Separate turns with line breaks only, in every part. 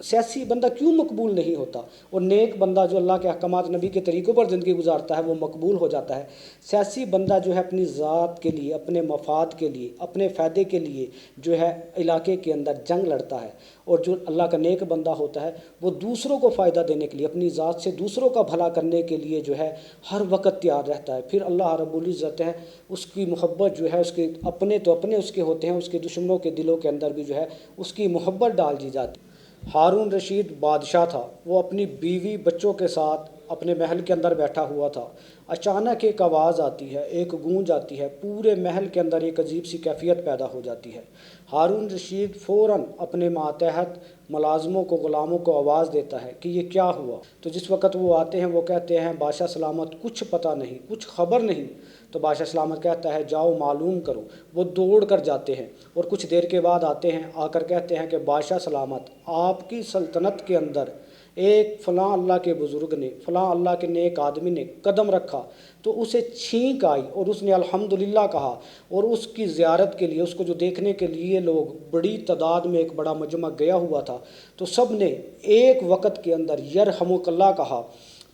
सियासी बंदा क्यों मकबूल नहीं होता, और नेक बंदा जो अल्लाह के अहकामात नबी के तरीक़ों पर ज़िंदगी गुजारता है वो मकबूल हो जाता है। सियासी बंदा जो है अपनी ज़ात के लिए, अपने मफाद के लिए, अपने फ़ायदे के लिए जो है इलाके के अंदर जंग लड़ता है, और जो अल्लाह का नेक बंदा होता है वो दूसरों को फ़ायदा देने के लिए, अपनी ज़ात से दूसरों का भला करने के लिए जो है हर वक्त तैयार रहता है। फिर अल्लाह रब्बुल इज़्ज़त है उसकी मोहब्बत जो है, उसके अपने तो अपने उसके होते हैं, उसके दुश्मनों के दिलों के अंदर भी जो है उसकी मोहब्बत डाल दी जाती है। हारून रशीद बादशाह था, वो अपनी बीवी बच्चों के साथ अपने महल के अंदर बैठा हुआ था। अचानक एक आवाज़ आती है, एक गूंज आती है, पूरे महल के अंदर एक अजीब सी कैफियत पैदा हो जाती है। हारून रशीद फ़ौरन अपने मातहत मुलाज़मों को, ग़ुलामों को आवाज़ देता है कि ये क्या हुआ। तो जिस वक्त वो आते हैं वो कहते हैं बादशाह सलामत कुछ पता नहीं, कुछ ख़बर नहीं। तो बादशाह सलामत कहता है जाओ मालूम करो। वो दौड़ कर जाते हैं और कुछ देर के बाद आते हैं, आकर कहते हैं कि बादशाह सलामत आपकी सल्तनत के अंदर एक फ़लाँ अल्लाह के बुज़ुर्ग ने, फ़लाँ अल्लाह के नेक आदमी ने कदम रखा तो उसे छींक आई और उसने अल्हम्दुलिल्लाह कहा, और उसकी ज़ियारत के लिए, उसको जो देखने के लिए लोग बड़ी तादाद में एक बड़ा मजमा गया हुआ था, तो सब ने एक वक्त के अंदर यरहमुकल्लाह कहा।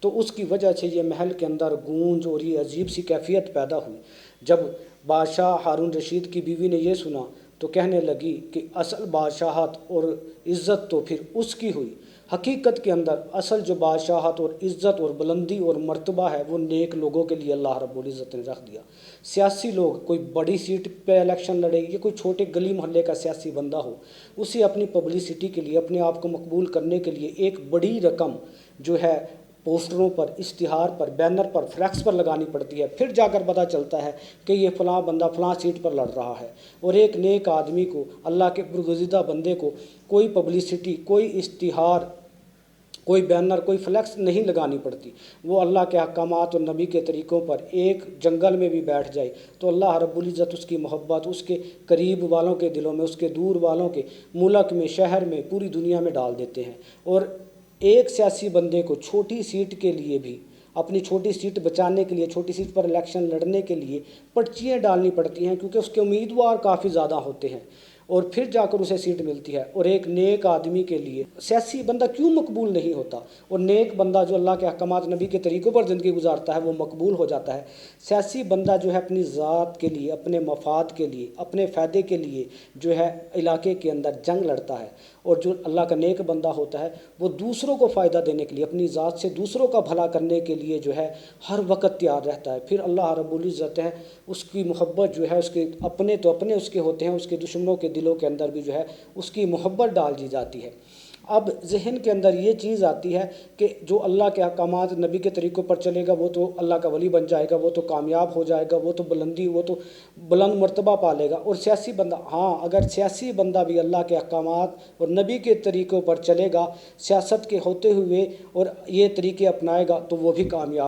तो उसकी वजह से ये महल के अंदर गूंज और ये अजीब सी कैफियत पैदा हुई। जब बादशाह हारून रशीद की बीवी ने ये सुना तो कहने लगी कि असल बादशाहत और इज़्ज़त तो फिर उसकी हुई। हकीकत के अंदर असल जो बादशाहत और इज़्ज़त और बुलंदी और मर्तबा है वो नेक लोगों के लिए अल्लाह रब्बुल इज़्ज़त ने रख दिया। सियासी लोग, कोई बड़ी सीट पे इलेक्शन लड़े या कोई छोटे गली मोहल्ले का सियासी बंदा हो, उसे अपनी पब्लिसिटी के लिए, अपने आप को मकबूल करने के लिए एक बड़ी रकम जो है पोस्टरों पर, इश्तिहार पर, बैनर पर, फ्लैक्स पर लगानी पड़ती है। फिर जाकर पता चलता है कि ये फ़लाँ बंदा फ़लाँ सीट पर लड़ रहा है। और एक नेक आदमी को, अल्लाह के बरगुज़िदा बंदे को कोई पब्लिसिटी, कोई इश्तिहार, कोई बैनर, कोई फ्लैक्स नहीं लगानी पड़ती। वो अल्लाह के अहकामात और नबी के तरीक़ों पर एक जंगल में भी बैठ जाए तो अल्लाह रब्बुल इज़्ज़त उसकी मोहब्बत उसके करीब वालों के दिलों में, उसके दूर वालों के मुल्क में, शहर में, पूरी दुनिया में डाल देते हैं। और एक सियासी बंदे को छोटी सीट के लिए भी, अपनी छोटी सीट बचाने के लिए, छोटी सीट पर इलेक्शन लड़ने के लिए पर्चियाँ डालनी पड़ती हैं, क्योंकि उसके उम्मीदवार काफ़ी ज़्यादा होते हैं, और फिर जाकर उसे सीट मिलती है। और एक नेक आदमी के लिए सियासी बंदा क्यों मकबूल नहीं होता, और नेक बंदा जो अल्लाह के अहकामात नबी के तरीक़ों पर ज़िंदगी गुजारता है वो मकबूल हो जाता है। सियासी बंदा जो है अपनी ज़ात के लिए, अपने मफाद के लिए, अपने फ़ायदे के लिए जो है इलाके के अंदर जंग लड़ता है, और जो अल्लाह का नेक बंदा होता है वो दूसरों को फ़ायदा देने के लिए, अपनी ज़ात से दूसरों का भला करने के लिए जो है हर वक्त तैयार रहता है। फिर अल्लाह रब्बुल इज़्ज़त है उसकी मोहब्बत जो है, उसके अपने तो अपने उसके होते हैं, उसके दुश्मनों के दिलों के अंदर भी जो है उसकी मोहब्बत डाल दी जाती है। अब जहन के अंदर ये चीज़ आती है कि जो अल्लाह के अहकामात नबी के तरीक़ों पर चलेगा वो तो अल्लाह का वली बन जाएगा, वो तो कामयाब हो जाएगा, वो तो बुलंदी, वो तो बुलंद मर्तबा पालेगा। और सियासी बंदा, हाँ, अगर सियासी बंदा भी अल्लाह के अहकामात और नबी के तरीक़ों पर चलेगा, सियासत के होते हुए, और ये तरीक़े अपनाएगा तो वो भी कामयाब